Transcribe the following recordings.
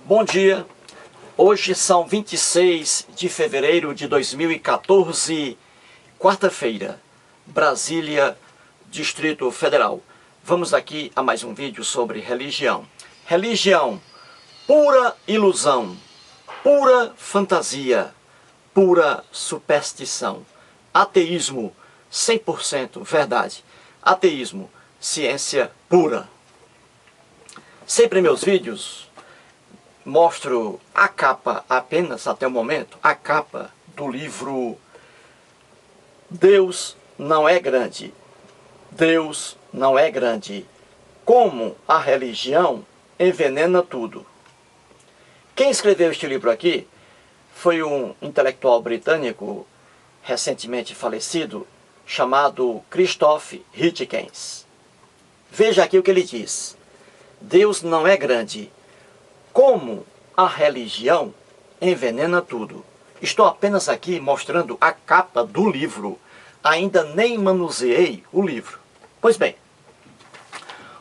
Bom dia, hoje são 26 de fevereiro de 2014, quarta-feira, Brasília, Distrito Federal. Vamos aqui a mais um vídeo sobre religião. Religião, pura ilusão, pura fantasia, pura superstição. Ateísmo, 100% verdade. Ateísmo, ciência pura. Sempre em meus vídeos mostro a capa apenas, até o momento, a capa do livro Deus Não É Grande. Deus Não É Grande. Como a religião envenena tudo. Quem escreveu este livro aqui foi um intelectual britânico recentemente falecido, chamado Christopher Hitchens. Veja aqui o que ele diz. Deus não é grande. Como a religião envenena tudo. Estou apenas aqui mostrando a capa do livro. Ainda nem manuseei o livro. Pois bem,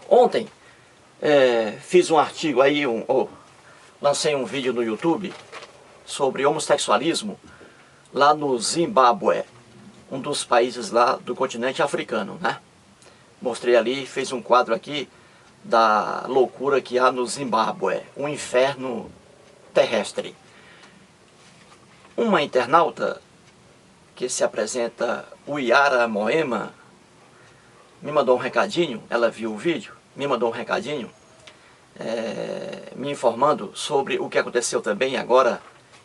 ontem fiz um artigo aí, lancei um vídeo no YouTube sobre homossexualismo lá no Zimbábue, um dos países lá do continente africano, né? Mostrei ali, fez um quadro aqui da loucura que há no Zimbábue, um inferno terrestre. Uma internauta que se apresenta Uyara Moema me mandou um recadinho, ela viu o vídeo, me mandou um recadinho me informando sobre o que aconteceu também agora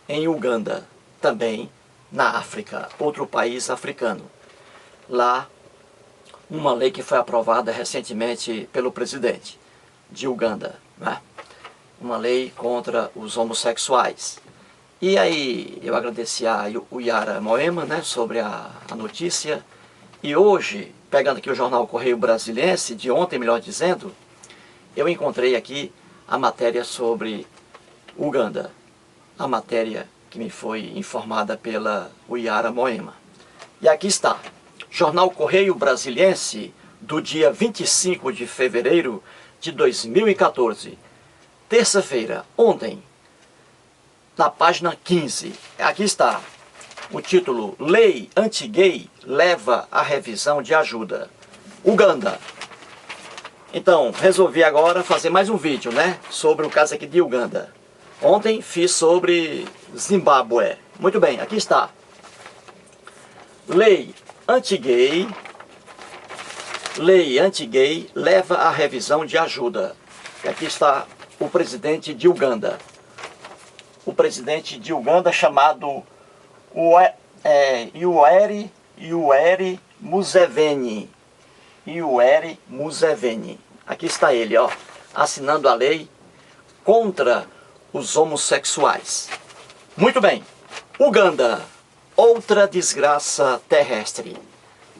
em Uganda, também na África, outro país africano. Lá, uma lei que foi aprovada recentemente pelo presidente de Uganda, né? Uma lei contra os homossexuais. E aí eu agradeci a Uyara Moema, né, sobre a notícia. E hoje, pegando aqui o jornal Correio Brasiliense, de ontem, melhor dizendo, eu encontrei aqui a matéria sobre Uganda. A matéria que me foi informada pela Uyara Moema. E aqui está. Jornal Correio Brasiliense, do dia 25 de fevereiro de 2014. Terça-feira, ontem, na página 15. Aqui está o título: Lei anti-gay leva à revisão de ajuda. Uganda. Então, resolvi agora fazer mais um vídeo, né, sobre o caso aqui de Uganda. Ontem fiz sobre Zimbábue. Muito bem, aqui está. Lei anti-gay leva à revisão de ajuda. E aqui está o presidente de Uganda. O presidente de Uganda chamado Yoweri Museveni. Yoweri Museveni. Aqui está ele, ó, assinando a lei contra os homossexuais. Muito bem. Uganda, outra desgraça terrestre.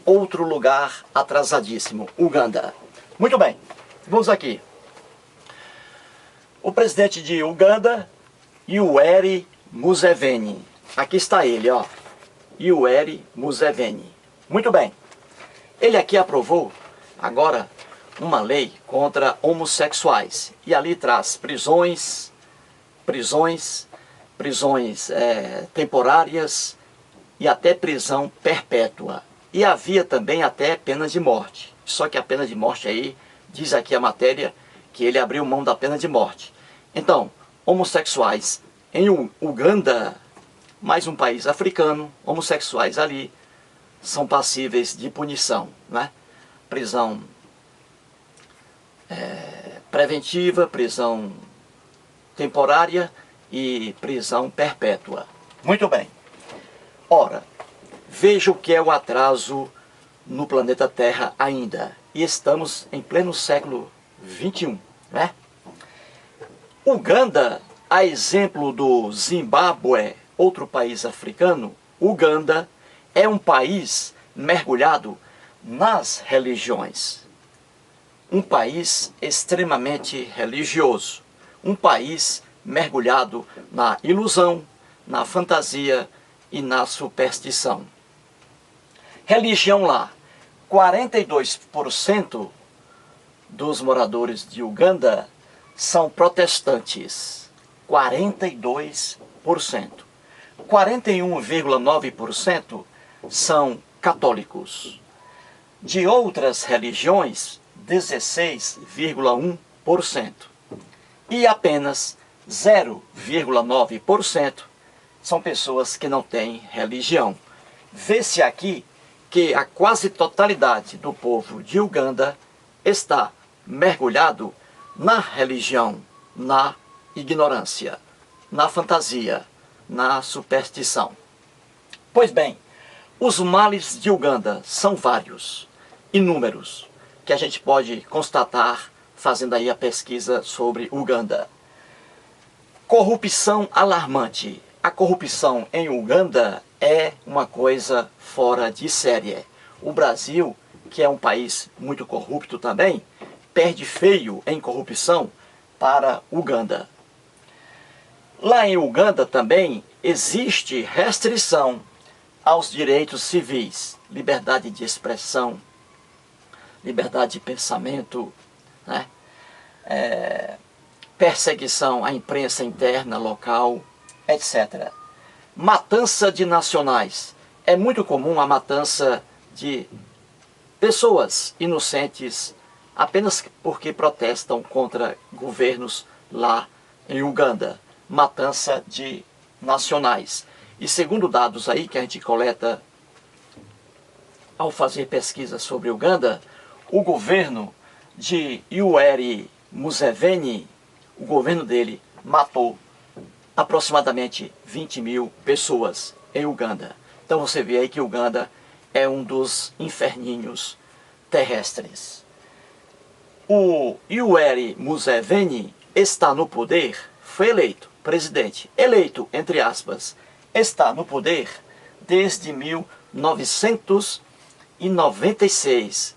Outro lugar atrasadíssimo. Uganda. Muito bem. Vamos aqui. O presidente de Uganda, Yoweri Museveni. Aqui está ele, ó. Yoweri Museveni. Muito bem. Ele aqui aprovou agora uma lei contra homossexuais. E ali traz prisões temporárias e até prisão perpétua. E havia também até pena de morte. Só que a pena de morte aí, diz aqui a matéria, que ele abriu mão da pena de morte. Então, homossexuais em Uganda, mais um país africano, homossexuais ali são passíveis de punição, né? Prisão preventiva, prisão temporária e prisão perpétua. Muito bem. Ora, veja o que é o atraso no planeta Terra ainda. E estamos em pleno século XXI, né? Uganda, a exemplo do Zimbábue, outro país africano, Uganda é um país mergulhado nas religiões. Um país extremamente religioso. Um país mergulhado na ilusão, na fantasia e na superstição. Religião lá. 42% dos moradores de Uganda são protestantes. 42%. 41,9% são católicos. De outras religiões, 16,1%. E apenas 0,9% são pessoas que não têm religião. Vê-se aqui que a quase totalidade do povo de Uganda está mergulhado na religião, na ignorância, na fantasia, na superstição. Pois bem, os males de Uganda são vários, inúmeros, que a gente pode constatar fazendo aí a pesquisa sobre Uganda. Corrupção alarmante. A corrupção em Uganda é uma coisa fora de série. O Brasil, que é um país muito corrupto também, perde feio em corrupção para Uganda. Lá em Uganda também existe restrição aos direitos civis, liberdade de expressão, liberdade de pensamento, né? Perseguição à imprensa interna, local, etc. Matança de nacionais. É muito comum a matança de pessoas inocentes apenas porque protestam contra governos lá em Uganda. Matança de nacionais. E segundo dados aí que a gente coleta ao fazer pesquisa sobre Uganda, o governo de Yoweri Museveni, o governo dele matou aproximadamente 20 mil pessoas em Uganda. Então você vê aí que Uganda é um dos inferninhos terrestres. O Yoweri Museveni está no poder, foi eleito presidente, eleito entre aspas, está no poder desde 1996,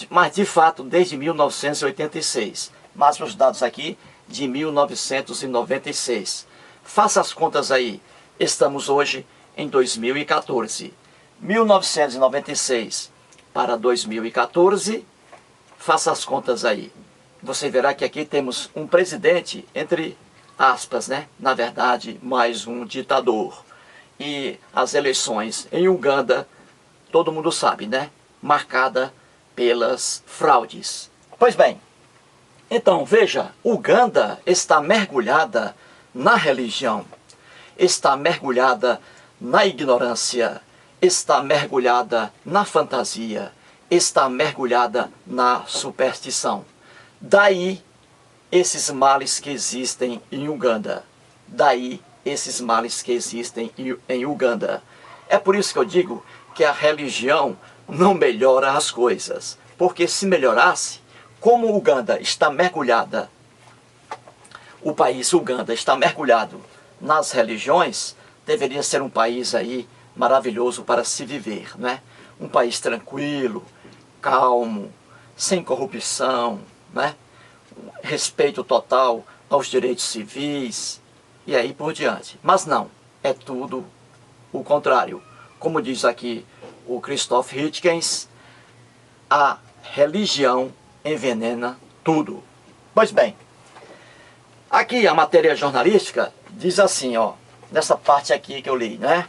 mas de fato desde 1986, mas os dados aqui de 1996. Faça as contas aí, estamos hoje em 2014. 1996 para 2014, faça as contas aí. Você verá que aqui temos um presidente, entre aspas, né? Na verdade, mais um ditador. E as eleições em Uganda, todo mundo sabe, né? Marcada pelas fraudes. Pois bem, então veja, Uganda está mergulhada na religião, está mergulhada na ignorância, está mergulhada na fantasia, está mergulhada na superstição. Daí esses males que existem em Uganda. Daí esses males que existem em Uganda. É por isso que eu digo que a religião não melhora as coisas. Porque se melhorasse, como Uganda está mergulhada, o país Uganda está mergulhado nas religiões, deveria ser um país aí maravilhoso para se viver, né? Um país tranquilo, calmo, sem corrupção, né? Respeito total aos direitos civis e aí por diante. Mas não, é tudo o contrário. Como diz aqui o Christoph Hitchens, a religião envenena tudo. Pois bem, aqui a matéria jornalística diz assim, ó, nessa parte aqui que eu li, né?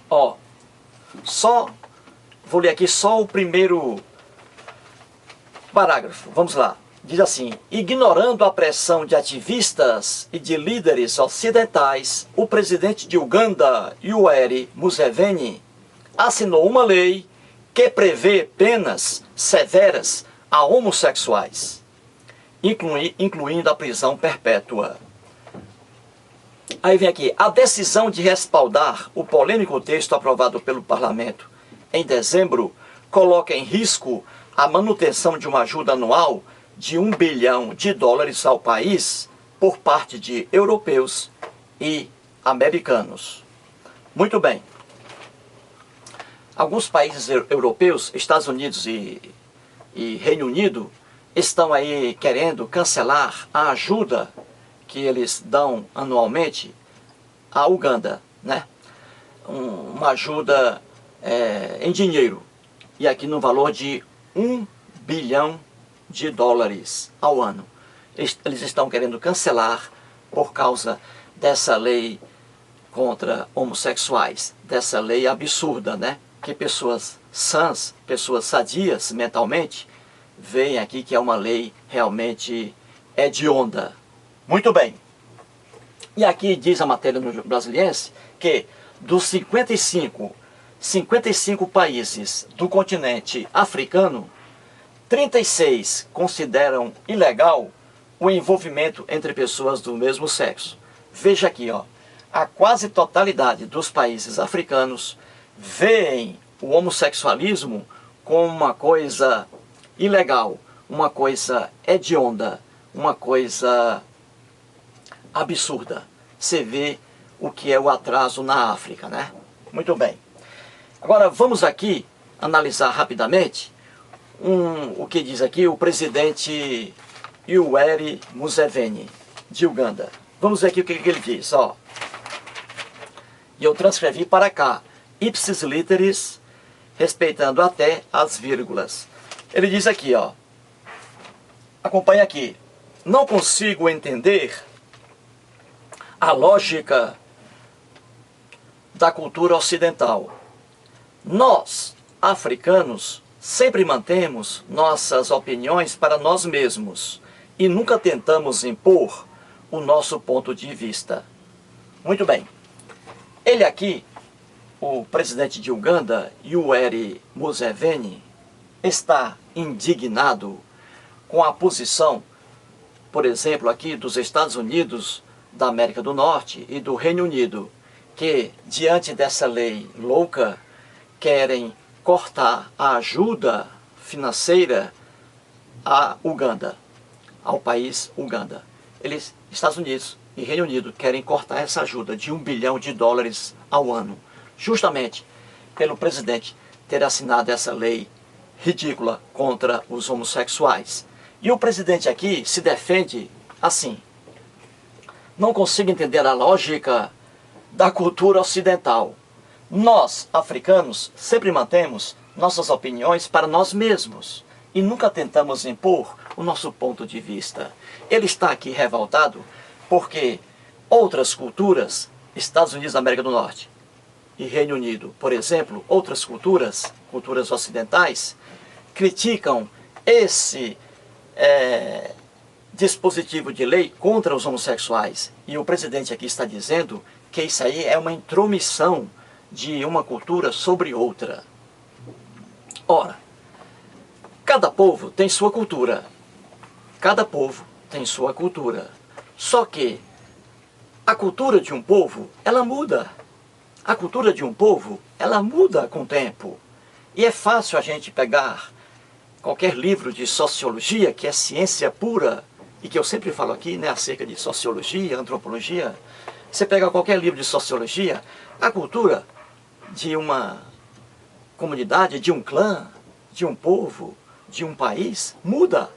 Ó, vou ler aqui só o primeiro parágrafo, vamos lá. Diz assim: ignorando a pressão de ativistas e de líderes ocidentais, o presidente de Uganda, Yoweri Museveni, assinou uma lei que prevê penas severas a homossexuais, incluindo a prisão perpétua. Aí vem aqui, a decisão de respaldar o polêmico texto aprovado pelo parlamento em dezembro coloca em risco a manutenção de uma ajuda anual de US$ 1 bilhão ao país por parte de europeus e americanos. Muito bem. Alguns países europeus, Estados Unidos e Reino Unido, estão aí querendo cancelar a ajuda que eles dão anualmente à Uganda, né? Uma ajuda em dinheiro, e aqui no valor de US$ 1 bilhão ao ano. Eles estão querendo cancelar por causa dessa lei contra homossexuais, dessa lei absurda, né? Que pessoas sãs, pessoas sadias mentalmente, veem aqui que é uma lei realmente hedionda. Muito bem. E aqui diz a matéria no Brasiliense que dos 55 países do continente africano, 36 consideram ilegal o envolvimento entre pessoas do mesmo sexo. Veja aqui, ó, a quase totalidade dos países africanos veem o homossexualismo como uma coisa ilegal, uma coisa hedionda, uma coisa absurda. Você vê o que é o atraso na África, né? Muito bem. Agora vamos aqui analisar rapidamente o que diz aqui o presidente Yoweri Museveni, de Uganda. Vamos ver aqui o que ele diz, ó. E eu transcrevi para cá, ipsis literis, respeitando até as vírgulas. Ele diz aqui, ó, acompanha aqui, não consigo entender a lógica da cultura ocidental. Nós, africanos, sempre mantemos nossas opiniões para nós mesmos e nunca tentamos impor o nosso ponto de vista. Muito bem. Ele aqui, o presidente de Uganda, Yoweri Museveni, está indignado com a posição, por exemplo, aqui dos Estados Unidos da América do Norte e do Reino Unido, que, diante dessa lei louca, querem cortar a ajuda financeira a Uganda, ao país Uganda. Eles, Estados Unidos e Reino Unido, querem cortar essa ajuda de $1 bilhão ao ano, justamente pelo presidente ter assinado essa lei ridícula contra os homossexuais. E o presidente aqui se defende assim: não consigo entender a lógica da cultura ocidental. Nós, africanos, sempre mantemos nossas opiniões para nós mesmos e nunca tentamos impor o nosso ponto de vista. Ele está aqui revoltado porque outras culturas, Estados Unidos da América do Norte e Reino Unido, por exemplo, outras culturas ocidentais, criticam esse dispositivo de lei contra os homossexuais. E o presidente aqui está dizendo que isso aí é uma intromissão de uma cultura sobre outra. Ora, cada povo tem sua cultura. Cada povo tem sua cultura. Só que a cultura de um povo, ela muda. A cultura de um povo, ela muda com o tempo. E é fácil a gente pegar qualquer livro de sociologia, que é ciência pura, e que eu sempre falo aqui, né, acerca de sociologia, antropologia. Você pega qualquer livro de sociologia, a cultura de uma comunidade, de um clã, de um povo, de um país, muda.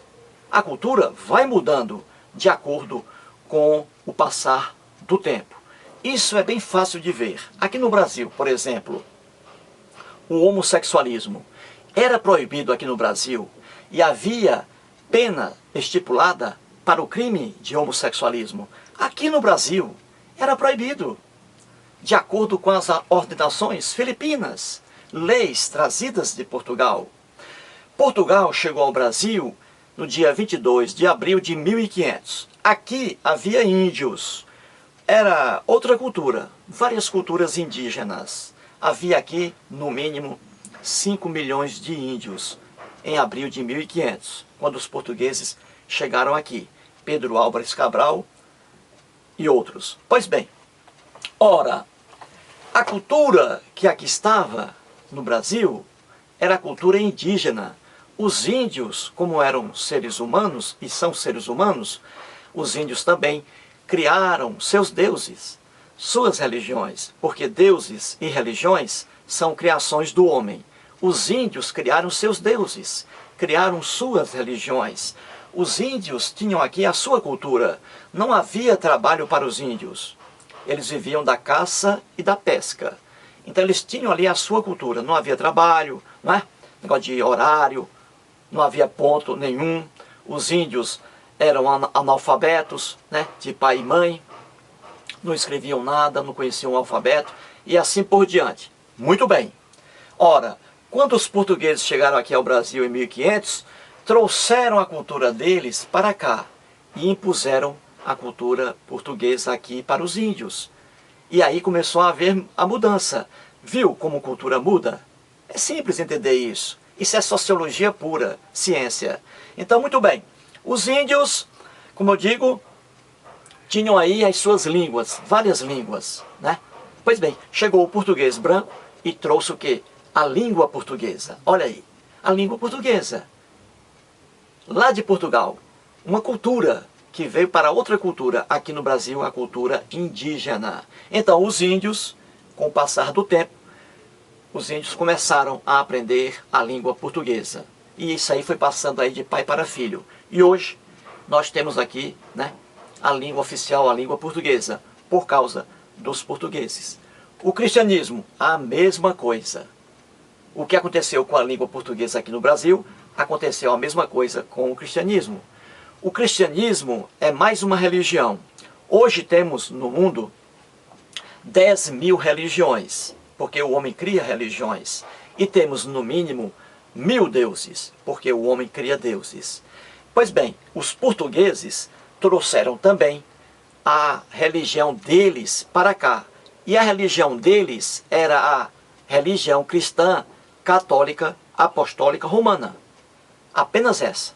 A cultura vai mudando de acordo com o passar do tempo. Isso é bem fácil de ver. Aqui no Brasil, por exemplo, o homossexualismo era proibido aqui no Brasil e havia pena estipulada para o crime de homossexualismo. Aqui no Brasil era proibido, de acordo com as ordenações filipinas, leis trazidas de Portugal. Portugal chegou ao Brasil no dia 22 de abril de 1500. Aqui havia índios. Era outra cultura, várias culturas indígenas. Havia aqui, no mínimo, 5 milhões de índios em abril de 1500, quando os portugueses chegaram aqui. Pedro Álvares Cabral e outros. Pois bem, ora, a cultura que aqui estava no Brasil era a cultura indígena. Os índios, como eram seres humanos e são seres humanos, os índios também criaram seus deuses, suas religiões, porque deuses e religiões são criações do homem. Os índios criaram seus deuses, criaram suas religiões. Os índios tinham aqui a sua cultura. Não havia trabalho para os índios. Eles viviam da caça e da pesca. Então eles tinham ali a sua cultura. Não havia trabalho, não é? Negócio de horário, não havia ponto nenhum. Os índios eram analfabetos, né, de pai e mãe, não escreviam nada, não conheciam o alfabeto, e assim por diante. Muito bem. Ora, quando os portugueses chegaram aqui ao Brasil em 1500, trouxeram a cultura deles para cá e impuseram a cultura portuguesa aqui para os índios. E aí começou a haver a mudança. Viu como cultura muda? É simples entender isso. Isso é sociologia pura, ciência. Então, muito bem. Os índios, como eu digo, tinham aí as suas línguas, várias línguas, né? Pois bem, chegou o português branco e trouxe o quê? A língua portuguesa. Olha aí, a língua portuguesa. Lá de Portugal, uma cultura que veio para outra cultura, aqui no Brasil, a cultura indígena. Então, os índios, com o passar do tempo, os índios começaram a aprender a língua portuguesa. E isso aí foi passando aí de pai para filho. E hoje, nós temos aqui, né, a língua oficial, a língua portuguesa, por causa dos portugueses. O cristianismo, a mesma coisa. O que aconteceu com a língua portuguesa aqui no Brasil, aconteceu a mesma coisa com o cristianismo. O cristianismo é mais uma religião. Hoje temos no mundo 10.000 religiões, porque o homem cria religiões. E temos no mínimo 1.000 deuses, porque o homem cria deuses. Pois bem, os portugueses trouxeram também a religião deles para cá. E a religião deles era a religião cristã, católica, apostólica, romana. Apenas essa.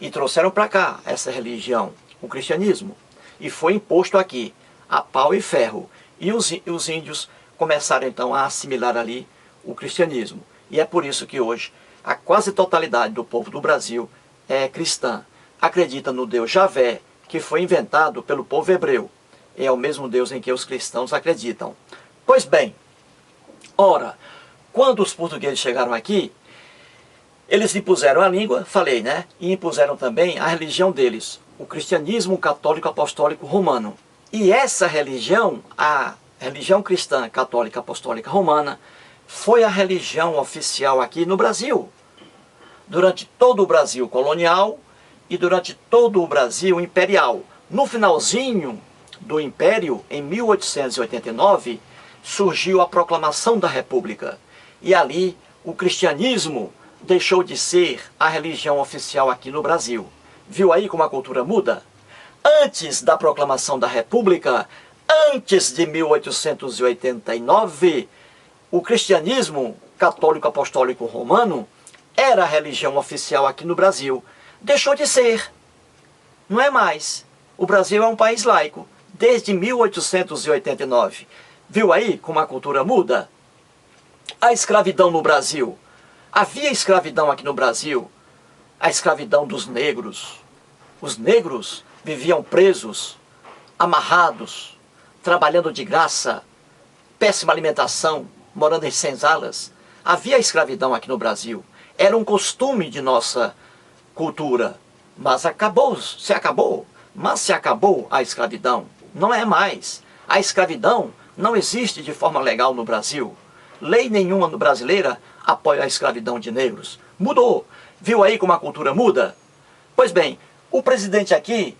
E trouxeram para cá essa religião, o cristianismo. E foi imposto aqui, a pau e ferro. E os índios começaram então a assimilar ali o cristianismo. E é por isso que hoje a quase totalidade do povo do Brasil é cristã. Acredita no Deus Javé, que foi inventado pelo povo hebreu. É o mesmo Deus em que os cristãos acreditam. Pois bem, ora, quando os portugueses chegaram aqui, eles impuseram a língua, falei, né? E impuseram também a religião deles, o cristianismo católico apostólico romano. E essa religião, a religião cristã católica apostólica romana, foi a religião oficial aqui no Brasil. Durante todo o Brasil colonial e durante todo o Brasil imperial. No finalzinho do Império, em 1889, surgiu a proclamação da República. E ali o cristianismo deixou de ser a religião oficial aqui no Brasil. Viu aí como a cultura muda? Antes da proclamação da República, antes de 1889, o cristianismo católico apostólico romano era a religião oficial aqui no Brasil. Deixou de ser. Não é mais. O Brasil é um país laico desde 1889. Viu aí como a cultura muda? A escravidão no Brasil. Havia escravidão aqui no Brasil. A escravidão dos negros. Os negros viviam presos, amarrados, trabalhando de graça, péssima alimentação, morando em senzalas. Havia escravidão aqui no Brasil. Era um costume de nossa cultura. Mas acabou, mas se acabou a escravidão. Não é mais. A escravidão não existe de forma legal no Brasil. Lei nenhuma brasileira apoia a escravidão de negros. Mudou. Viu aí como a cultura muda? Pois bem, o presidente aqui,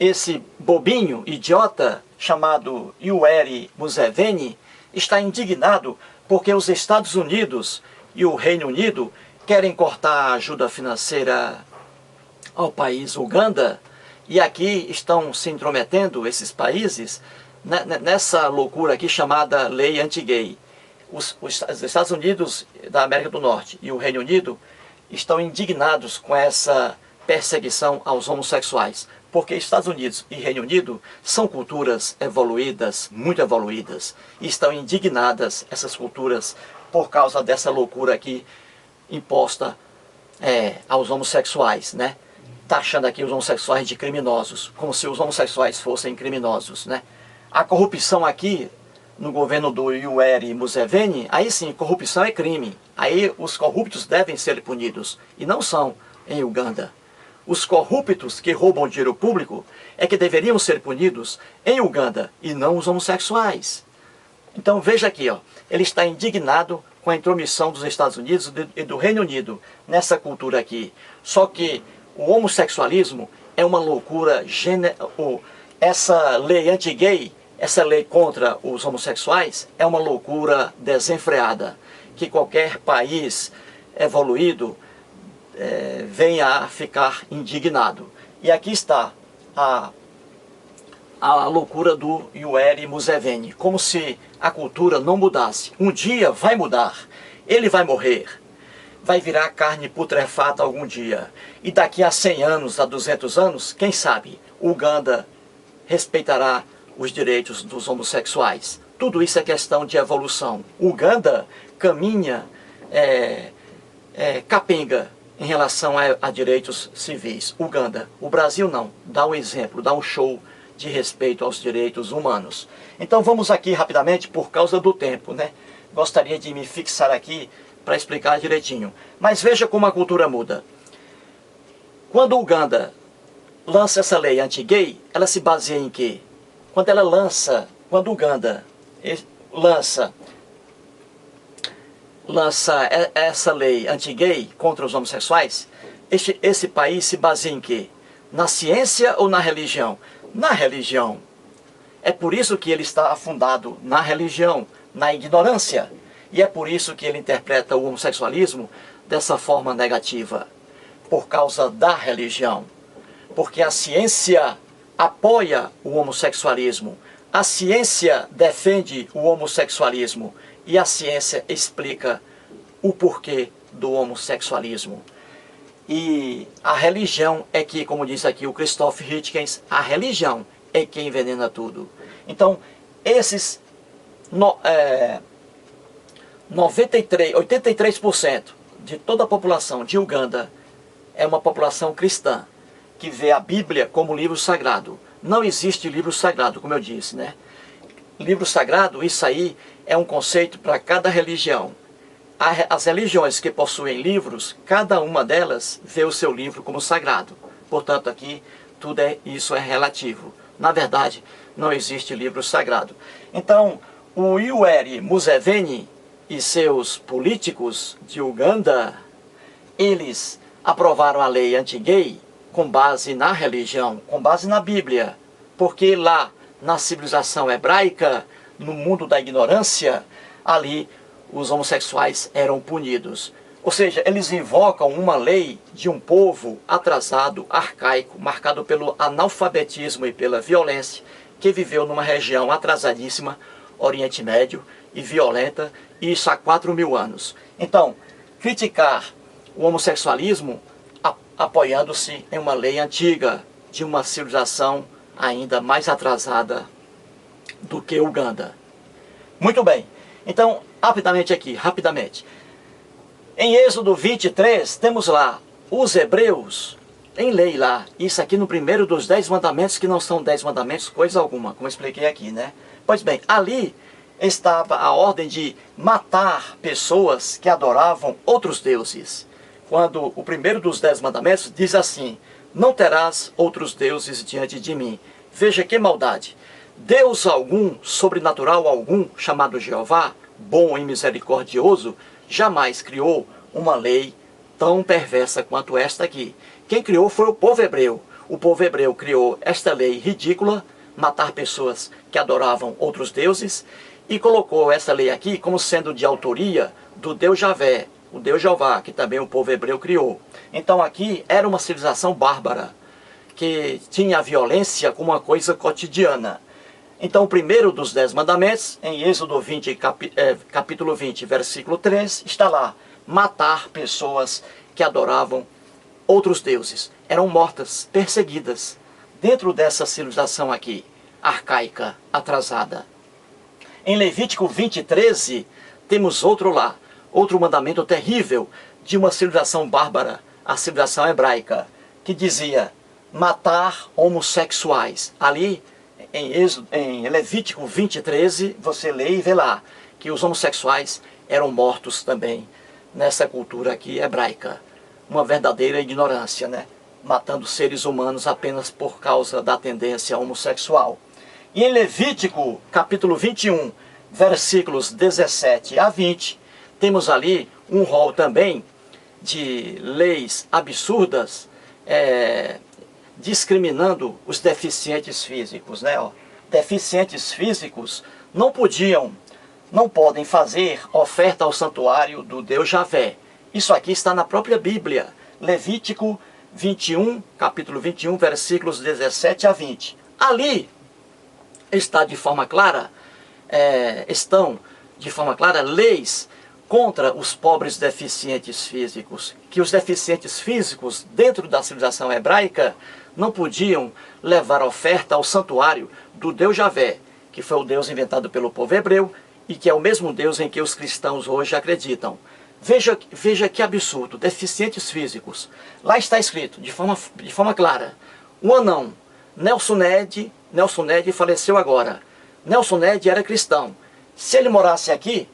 esse bobinho, idiota, chamado Yoweri Museveni, está indignado porque os Estados Unidos e o Reino Unido querem cortar a ajuda financeira ao país Uganda, e aqui estão se intrometendo esses países nessa loucura aqui chamada lei anti-gay. Os Estados Unidos da América do Norte e o Reino Unido estão indignados com essa perseguição aos homossexuais, porque Estados Unidos e Reino Unido são culturas evoluídas, muito evoluídas, e estão indignadas essas culturas por causa dessa loucura aqui imposta aos homossexuais, né? Taxando aqui os homossexuais de criminosos, como se os homossexuais fossem criminosos, né? A corrupção aqui no governo do Yoweri Museveni, aí sim, corrupção é crime. Aí os corruptos devem ser punidos, e não são em Uganda. Os corruptos que roubam dinheiro público é que deveriam ser punidos em Uganda, e não os homossexuais. Então veja aqui, ó, ele está indignado com a intromissão dos Estados Unidos e do Reino Unido nessa cultura aqui. Só que o homossexualismo é uma loucura, essa lei anti-gay, essa lei contra os homossexuais, é uma loucura desenfreada, que qualquer país evoluído venha a ficar indignado. E aqui está a loucura do Yoweri Museveni, como se a cultura não mudasse. Um dia vai mudar, ele vai morrer, vai virar carne putrefata algum dia. E daqui a 100 anos, a 200 anos, quem sabe, Uganda respeitará os direitos dos homossexuais. Tudo isso é questão de evolução. Uganda caminha capenga em relação a direitos civis. Uganda. O Brasil não. Dá um exemplo, dá um show de respeito aos direitos humanos. Então vamos aqui rapidamente, por causa do tempo, né? Gostaria de me fixar aqui para explicar direitinho. Mas veja como a cultura muda. Quando Uganda lança essa lei anti-gay, ela se baseia em quê? Quando Uganda lança essa lei anti-gay contra os homossexuais, esse país se baseia em quê? Na ciência ou na religião? Na religião. É por isso que ele está afundado na religião, na ignorância. E é por isso que ele interpreta o homossexualismo dessa forma negativa. Por causa da religião. Porque a ciência apoia o homossexualismo. A ciência defende o homossexualismo. E a ciência explica o porquê do homossexualismo. E a religião é que, como diz aqui o Christoph Hitchens, a religião é quem envenena tudo. Então, esses 83% de toda a população de Uganda é uma população cristã, que vê a Bíblia como livro sagrado. Não existe livro sagrado, como eu disse, né? Livro sagrado, isso aí é um conceito para cada religião. As religiões que possuem livros, cada uma delas vê o seu livro como sagrado. Portanto, aqui isso é relativo. Na verdade, não existe livro sagrado. Então, o Yoweri Museveni e seus políticos de Uganda, eles aprovaram a lei anti-gay com base na religião, com base na Bíblia. Porque lá, na civilização hebraica, no mundo da ignorância, ali os homossexuais eram punidos. Ou seja, eles invocam uma lei de um povo atrasado, arcaico, marcado pelo analfabetismo e pela violência, que viveu numa região atrasadíssima, Oriente Médio, e violenta, e isso há 4.000 anos. Então, criticar o homossexualismo apoiando-se em uma lei antiga, de uma civilização ainda mais atrasada do que Uganda. Muito bem. Então, rapidamente. Em Êxodo 23, temos lá os hebreus em lei lá. Isso aqui no primeiro dos 10 mandamentos, que não são 10 mandamentos, coisa alguma, como eu expliquei aqui, né? Pois bem, ali estava a ordem de matar pessoas que adoravam outros deuses. Quando o primeiro dos 10 mandamentos diz assim: não terás outros deuses diante de mim. Veja que maldade. Deus algum, sobrenatural algum, chamado Jeová, bom e misericordioso, jamais criou uma lei tão perversa quanto esta aqui. Quem criou foi o povo hebreu. O povo hebreu criou esta lei ridícula, matar pessoas que adoravam outros deuses, e colocou essa lei aqui como sendo de autoria do Deus Javé, o Deus Jeová, que também o povo hebreu criou. Então aqui era uma civilização bárbara, que tinha a violência como uma coisa cotidiana. Então o primeiro dos 10 mandamentos, em Êxodo 20, capítulo 20, versículo 3, está lá: matar pessoas que adoravam outros deuses. Eram mortas, perseguidas, dentro dessa civilização aqui, arcaica, atrasada. Em Levítico 20, 13, temos outro mandamento terrível de uma civilização bárbara, a civilização hebraica, que dizia matar homossexuais. Ali, em Levítico 20, 13, você lê e vê lá que os homossexuais eram mortos também nessa cultura aqui hebraica. Uma verdadeira ignorância, né? Matando seres humanos apenas por causa da tendência homossexual. E em Levítico, capítulo 21, versículos 17 a 20, temos ali um rol também de leis absurdas, discriminando os deficientes físicos, né? Ó, deficientes físicos não podem fazer oferta ao santuário do Deus Javé. Isso aqui está na própria Bíblia, Levítico 21, capítulo 21, versículos 17 a 20. Ali está de forma clara, estão de forma clara leis contra os pobres deficientes físicos, que os deficientes físicos dentro da civilização hebraica não podiam levar oferta ao santuário do Deus Javé, que foi o Deus inventado pelo povo hebreu e que é o mesmo Deus em que os cristãos hoje acreditam. Veja que absurdo, deficientes físicos. Lá está escrito, de forma clara, um anão, Nelson Ned faleceu agora. Nelson Ned era cristão. Se ele morasse aqui,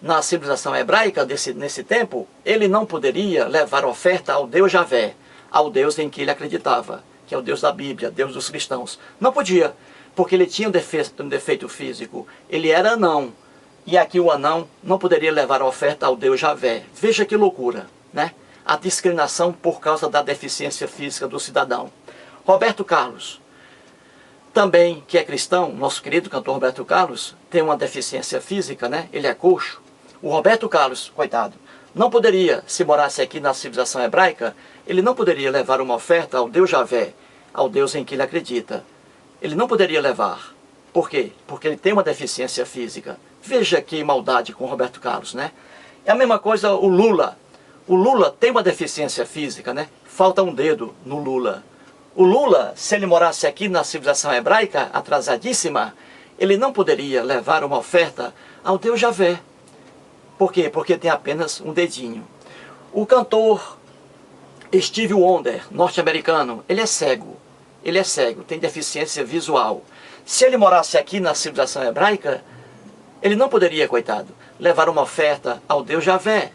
na civilização hebraica nesse tempo, ele não poderia levar oferta ao Deus Javé, ao Deus em que ele acreditava, que é o Deus da Bíblia, Deus dos cristãos. Não podia, porque ele tinha um defeito físico. Ele era anão. E aqui o anão não poderia levar oferta ao Deus Javé. Veja que loucura, né? A discriminação por causa da deficiência física do cidadão. Roberto Carlos, também que é cristão, nosso querido cantor Roberto Carlos, tem uma deficiência física, né? Ele é coxo. O Roberto Carlos, coitado, não poderia, se morasse aqui na civilização hebraica, ele não poderia levar uma oferta ao Deus Javé, ao Deus em que ele acredita. Ele não poderia levar. Por quê? Porque ele tem uma deficiência física. Veja que maldade com o Roberto Carlos, né? É a mesma coisa o Lula. O Lula tem uma deficiência física, né? Falta um dedo no Lula. O Lula, se ele morasse aqui na civilização hebraica, atrasadíssima, ele não poderia levar uma oferta ao Deus Javé. Por quê? Porque tem apenas um dedinho. O cantor Stevie Wonder, norte-americano, ele é cego. Ele é cego, tem deficiência visual. Se ele morasse aqui na civilização hebraica, ele não poderia, coitado, levar uma oferta ao Deus Javé.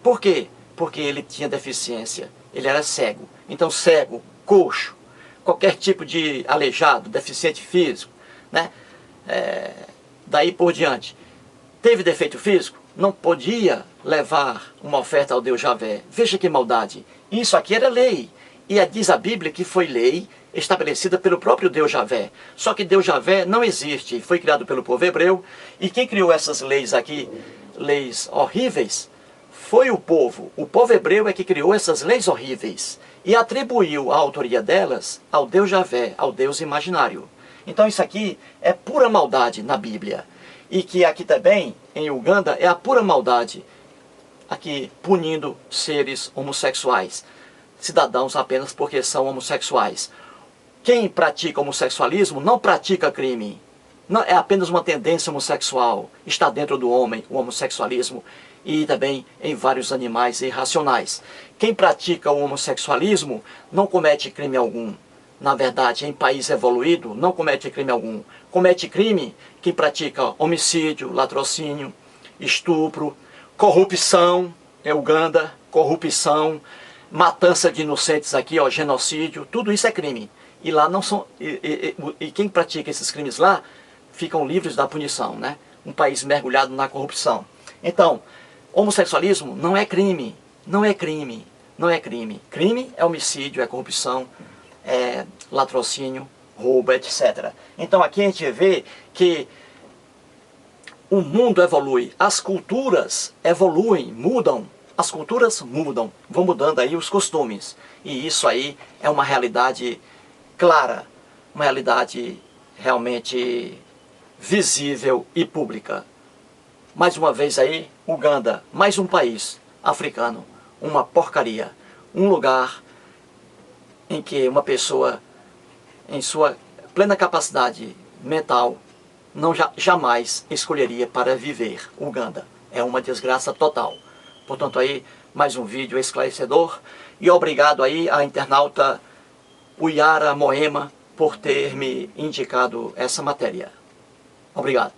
Por quê? Porque ele tinha deficiência. Ele era cego. Então cego, coxo, qualquer tipo de aleijado, deficiente físico, né? Daí por diante. Teve defeito físico? Não podia levar uma oferta ao Deus Javé. Veja que maldade. Isso aqui era lei. E diz a Bíblia que foi lei estabelecida pelo próprio Deus Javé. Só que Deus Javé não existe. Foi criado pelo povo hebreu. E quem criou essas leis aqui, leis horríveis, foi o povo. O povo hebreu é que criou essas leis horríveis. E atribuiu a autoria delas ao Deus Javé, ao Deus imaginário. Então isso aqui é pura maldade na Bíblia. E que aqui também, em Uganda, é a pura maldade. Aqui punindo seres homossexuais. Cidadãos apenas porque são homossexuais. Quem pratica homossexualismo não pratica crime. Não, é apenas uma tendência homossexual. Está dentro do homem o homossexualismo e também em vários animais irracionais. Quem pratica o homossexualismo não comete crime algum. Na verdade, em país evoluído, não comete crime algum. Comete crime quem pratica homicídio, latrocínio, estupro, corrupção, em Uganda, corrupção, matança de inocentes aqui, ó, genocídio, tudo isso é crime. E lá não são. E quem pratica esses crimes lá ficam livres da punição, né? Um país mergulhado na corrupção. Então, homossexualismo não é crime. Não é crime. Não é crime. Crime é homicídio, é corrupção, é latrocínio, roubo, etc. Então aqui a gente vê que o mundo evolui, as culturas evoluem, mudam. As culturas mudam, vão mudando aí os costumes. E isso aí é uma realidade clara, uma realidade realmente visível e pública. Mais uma vez aí, Uganda, mais um país africano, uma porcaria. Um lugar em que uma pessoa, em sua plena capacidade mental, jamais escolheria para viver. Uganda é uma desgraça total. Portanto, aí, mais um vídeo esclarecedor. E obrigado aí à internauta Uyara Moema por ter me indicado essa matéria. Obrigado.